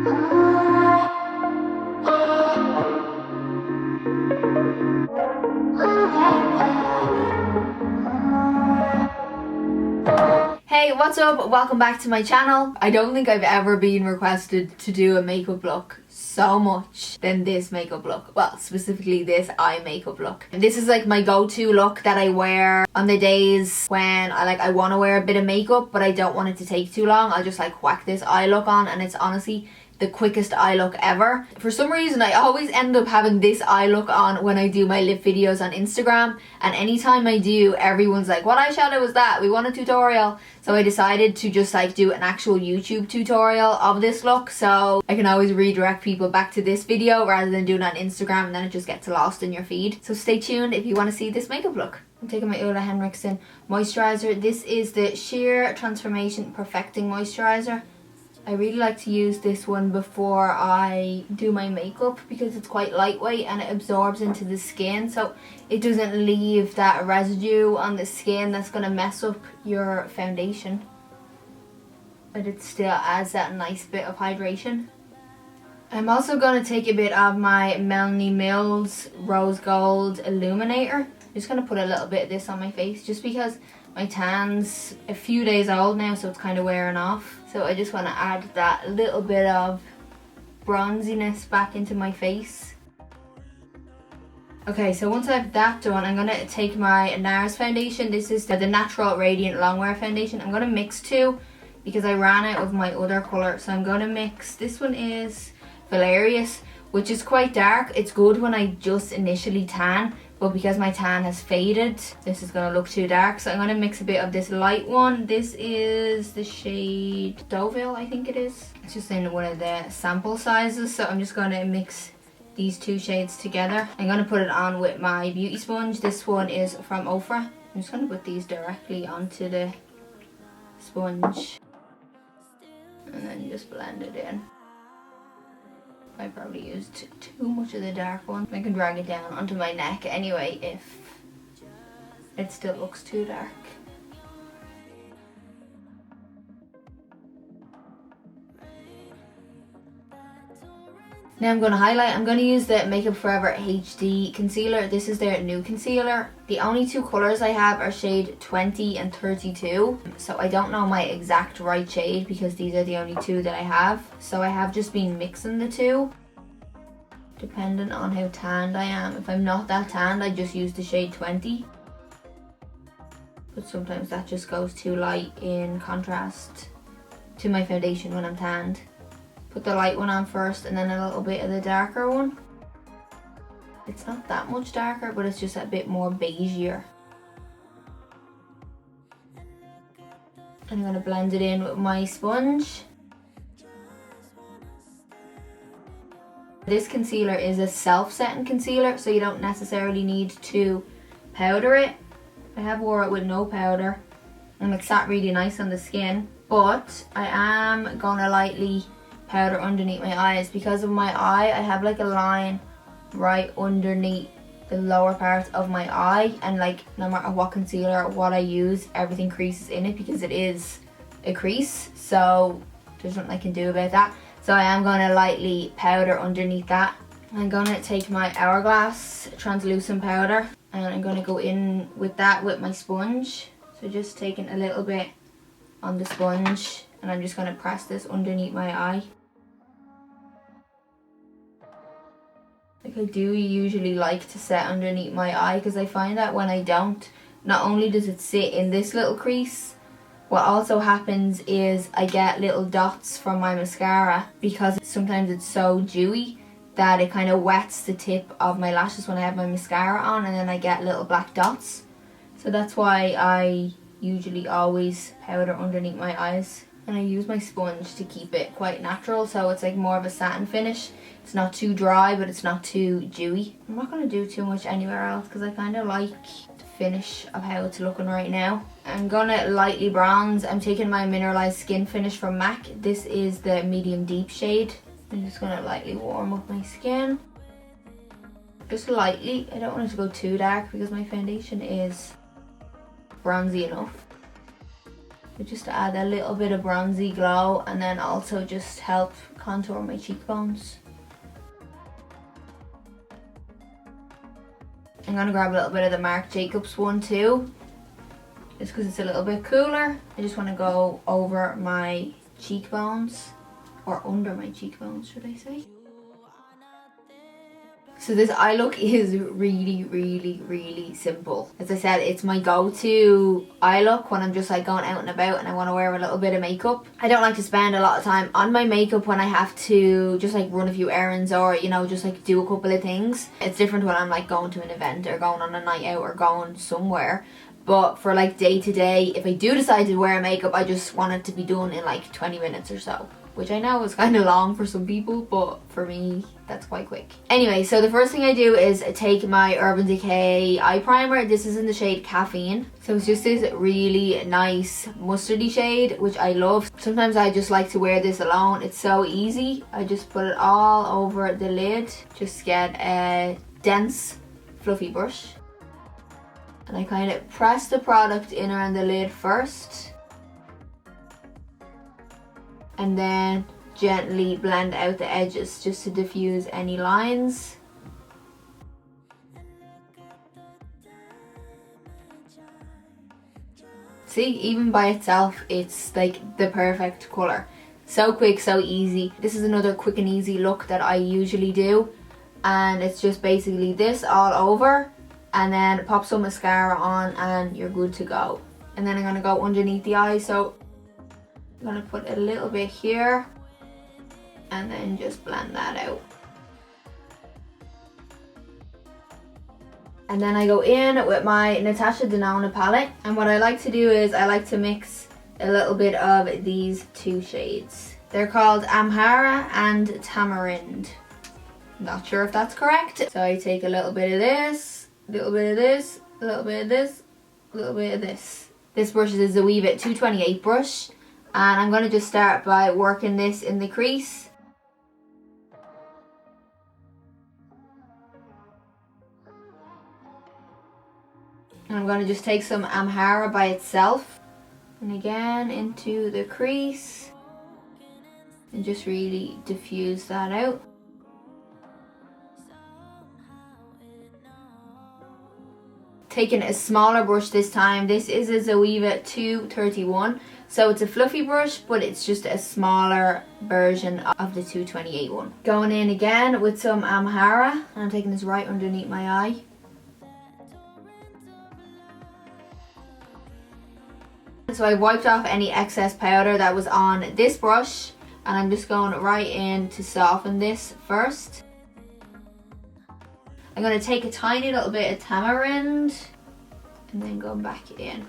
Hey, what's up? Welcome back to my channel. I don't think I've ever been requested to do a makeup look so much than this makeup look. Well, specifically this eye makeup look. And this is like my go-to look that I wear on the days when I want to wear a bit of makeup but I don't want it to take too long. I'll just like whack this eye look on, and it's honestly the quickest eye look ever. For some reason I always end up having this eye look on when I do my lip videos on Instagram, and anytime I do, everyone's like, what eyeshadow was that? We want a tutorial. So I decided to just like do an actual YouTube tutorial of this look, so I can always redirect people back to this video rather than doing it on Instagram and then it just gets lost in your feed. So stay tuned if you want to see this makeup look. I'm taking my Ulla Henriksen moisturizer. This is the Sheer Transformation Perfecting Moisturizer. I really like to use this one before I do my makeup because it's quite lightweight and it absorbs into the skin, so it doesn't leave that residue on the skin that's going to mess up your foundation. But it still adds that nice bit of hydration. I'm also going to take a bit of my Melaine Mills Rose Gold Illuminator. I'm just going to put a little bit of this on my face just because my tan's a few days old now, so it's kind of wearing off. So I just want to add that little bit of bronziness back into my face. Okay, so once I have that done, I'm going to take my NARS foundation. This is the Natural Radiant Longwear foundation. I'm going to mix two because I ran out of my other colour. So I'm going to mix, this one is Valerius, which is quite dark. It's good when I just initially tan, but because my tan has faded, this is going to look too dark. So I'm going to mix a bit of this light one. This is the shade Deauville, I think it is. It's just in one of the sample sizes. So I'm just going to mix these two shades together. I'm going to put it on with my beauty sponge. This one is from Ofra. I'm just going to put these directly onto the sponge. And then just blend it in. I probably used too much of the dark one. I can drag it down onto my neck anyway if it still looks too dark. Now I'm going to highlight. I'm going to use the Makeup Forever HD concealer. This is their new concealer. The only two colours I have are shade 20 and 32. So I don't know my exact right shade because these are the only two that I have. So I have just been mixing the two, depending on how tanned I am. If I'm not that tanned, I just use the shade 20. But sometimes that just goes too light in contrast to my foundation when I'm tanned. Put the light one on first and then a little bit of the darker one. It's not that much darker, but it's just a bit more beigeier. I'm going to blend it in with my sponge. This concealer is a self-setting concealer, so you don't necessarily need to powder it. I have wore it with no powder and it sat really nice on the skin, but I am going to lightly powder underneath my eyes. Because of my eye, I have like a line right underneath the lower part of my eye, and like no matter what concealer or what I use, everything creases in it because it is a crease, so there's nothing I can do about that. So I am going to lightly powder underneath that. I'm going to take my Hourglass translucent powder and I'm going to go in with that with my sponge. So just taking a little bit on the sponge and I'm just going to press this underneath my eye. Like I do usually like to set underneath my eye because I find that when I don't, not only does it sit in this little crease, what also happens is I get little dots from my mascara because sometimes it's so dewy that it kind of wets the tip of my lashes when I have my mascara on, and then I get little black dots. So that's why I usually always powder underneath my eyes. And I use my sponge to keep it quite natural, so it's like more of a satin finish. It's not too dry, but it's not too dewy. I'm not going to do too much anywhere else because I kind of like the finish of how it's looking right now. I'm going to lightly bronze. I'm taking my mineralized skin finish from MAC. This is the medium deep shade. I'm just going to lightly warm up my skin. Just lightly. I don't want it to go too dark because my foundation is bronzy enough. just to add a little bit of bronzy glow, and then also just help contour my cheekbones. I'm going to grab a little bit of the Marc Jacobs one too, just because it's a little bit cooler. I just want to go over my cheekbones, or under my cheekbones should I say. So this eye look is really simple. As I said, it's my go-to eye look when I'm just like going out and about and I want to wear a little bit of makeup. I don't like to spend a lot of time on my makeup when I have to just like run a few errands, or you know, just like do a couple of things. It's different when I'm like going to an event or going on a night out or going somewhere. But for like day to day, if I do decide to wear makeup, I just want it to be done in like 20 minutes or so. Which I know is kind of long for some people, but for me, that's quite quick. Anyway, so the first thing I do is take my Urban Decay eye primer. This is in the shade Caffeine. So it's just this really nice mustardy shade, which I love. Sometimes I just like to wear this alone. It's so easy. I just put it all over the lid. Just get a dense, fluffy brush. And I kind of press the product in around the lid first. And then gently blend out the edges just to diffuse any lines. See, even by itself, it's like the perfect colour. So quick, so easy. This is another quick and easy look that I usually do. And it's just basically this all over. And then pop some mascara on and you're good to go. And then I'm going to go underneath the eye. So I'm going to put a little bit here and then just blend that out. And then I go in with my Natasha Denona palette, and what I like to do is I like to mix a little bit of these two shades. They're called Amhara and Tamarind. Not sure if that's correct. So I take a little bit of this, a little bit of this, a little bit of this, a little bit of this. This brush is a Weave It 228 brush. And I'm going to just start by working this in the crease. And I'm going to just take some Amhara by itself. And again into the crease. And just really diffuse that out. Taking a smaller brush this time. This is a Zoeva 231. So it's a fluffy brush, but it's just a smaller version of the 228 one. Going in again with some Amhara, and I'm taking this right underneath my eye. So I wiped off any excess powder that was on this brush, and I'm just going right in to soften this first. I'm going to take a tiny little bit of Tamarind and then go back in.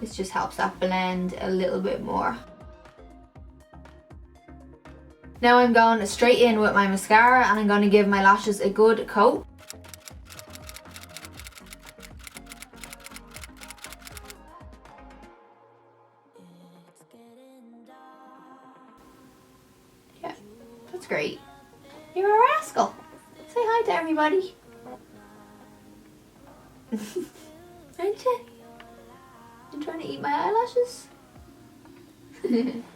This just helps that blend a little bit more. Now I'm going straight in with my mascara, and I'm going to give my lashes a good coat. Yeah, that's great. You're a rascal. Say hi to everybody. Aren't you? I'm trying to eat my eyelashes.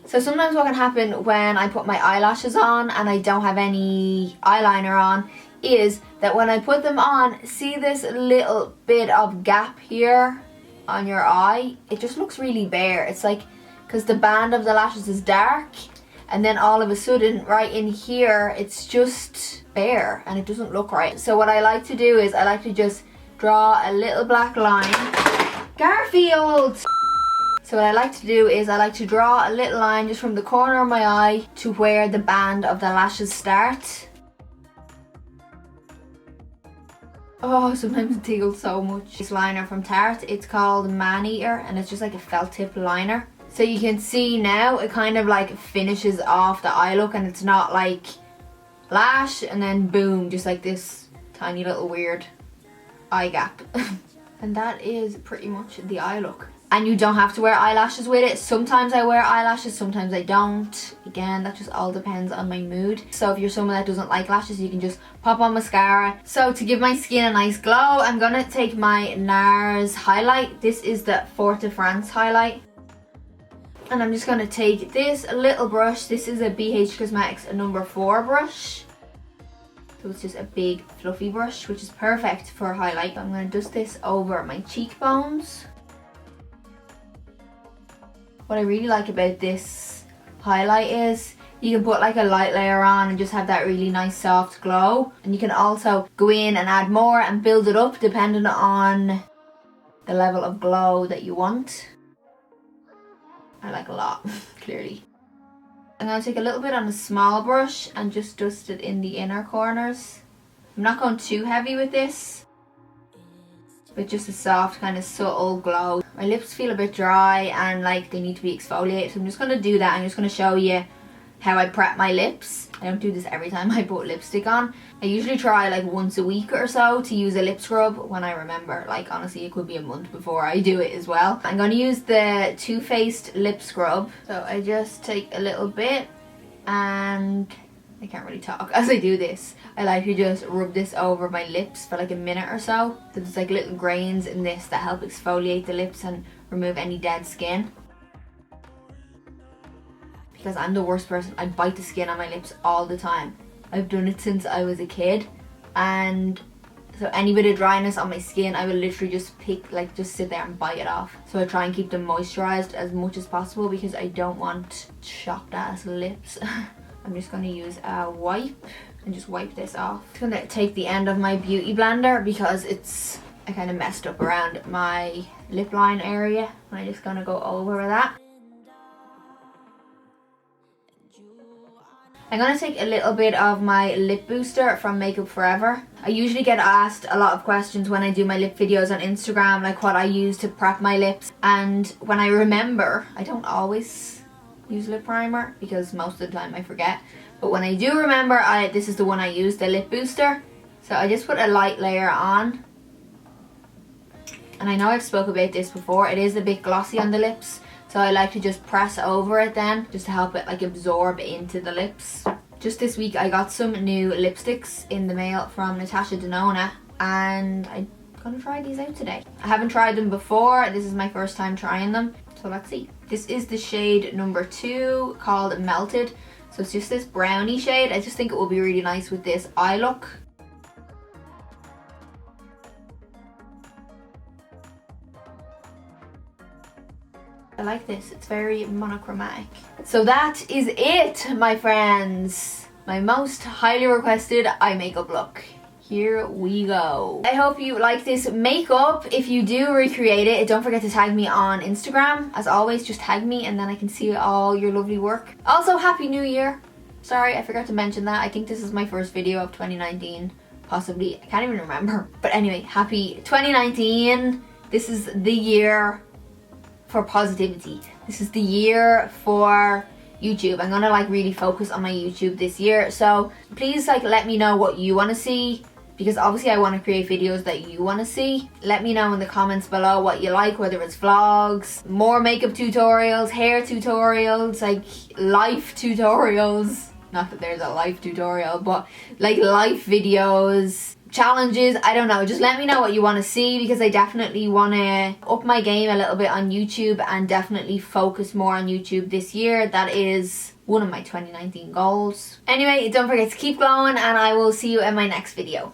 So sometimes what can happen when I put my eyelashes on and I don't have any eyeliner on is that when I put them on, see this little bit of gap here on your eye? It just looks really bare. It's like, because the band of the lashes is dark, and then all of a sudden right in here it's just bare and it doesn't look right. So what I like to do is I like to just draw a little black line. Garfield! So what I like to do is I like to draw a little line just from the corner of my eye to where the band of the lashes start. Oh, sometimes it tickles so much. This liner from Tarte, it's called Maneater, and it's just like a felt tip liner. So you can see now it kind of like finishes off the eye look, and it's not like lash and then boom, just like this tiny little weird eye gap. And that is pretty much the eye look. And you don't have to wear eyelashes with it. Sometimes I wear eyelashes, sometimes I don't. Again, that just all depends on my mood. So if you're someone that doesn't like lashes, you can just pop on mascara. So to give my skin a nice glow, I'm gonna take my NARS highlight. This is the Fort de France highlight. And I'm just going to take this little brush. This is a BH Cosmetics number 4 brush. So it's just a big fluffy brush, which is perfect for highlight. I'm going to dust this over my cheekbones. What I really like about this highlight is you can put like a light layer on and just have that really nice soft glow. And you can also go in and add more and build it up depending on the level of glow that you want. I like a lot, clearly. I'm going to take a little bit on a small brush and just dust it in the inner corners. I'm not going too heavy with this, but just a soft kind of subtle glow. My lips feel a bit dry and like they need to be exfoliated, so I'm just going to do that. I'm just going to show you how I prep my lips. I don't do this every time I put lipstick on. I usually try like once a week or so to use a lip scrub when I remember. Like honestly, it could be a month before I do it as well. I'm going to use the Too Faced lip scrub. So I just take a little bit and I can't really talk as I do this. I like to just rub this over my lips for like a minute or so. So there's like little grains in this that help exfoliate the lips and remove any dead skin. Because I'm the worst person. I bite the skin on my lips all the time. I've done it since I was a kid, and so any bit of dryness on my skin I will literally just pick, like just sit there and bite it off. So I try and keep them moisturized as much as possible because I don't want shocked ass lips. I'm just going to use a wipe and just wipe this off. I'm going to take the end of my beauty blender because I kind of messed up around my lip line area, and I'm just going to go over with that. I'm going to take a little bit of my lip booster from Makeup Forever. I usually get asked a lot of questions when I do my lip videos on Instagram, like what I use to prep my lips. And when I remember, I don't always use lip primer because most of the time I forget. But when I do remember, this is the one I use, the lip booster. So I just put a light layer on. And I know I've spoke about this before, it is a bit glossy on the lips. So I like to just press over it then, just to help it like absorb into the lips. Just this week I got some new lipsticks in the mail from Natasha Denona, and I'm gonna try these out today. I haven't tried them before, this is my first time trying them, so let's see. This is the shade number 2 called Melted. So it's just this brownie shade. I just think it will be really nice with this eye look. I like this, it's very monochromatic. So that is it, my friends. My most highly requested eye makeup look. Here we go. I hope you like this makeup. If you do recreate it, don't forget to tag me on Instagram. As always, just tag me and then I can see all your lovely work. Also, Happy New Year. Sorry, I forgot to mention that. I think this is my first video of 2019. Possibly, I can't even remember. But anyway, happy 2019. This is the year for positivity. This is the year for YouTube. I'm gonna like really focus on my YouTube this year. So please like let me know what you want to see, because obviously I want to create videos that you want to see. Let me know in the comments below what you like, whether it's vlogs, more makeup tutorials, hair tutorials, like life tutorials. Not that there's a life tutorial, but like life videos, challenges, I don't know. Just let me know what you want to see, because I definitely want to up my game a little bit on YouTube and definitely focus more on YouTube this year. That is one of my 2019 goals. Anyway, don't forget to keep glowing and I will see you in my next video.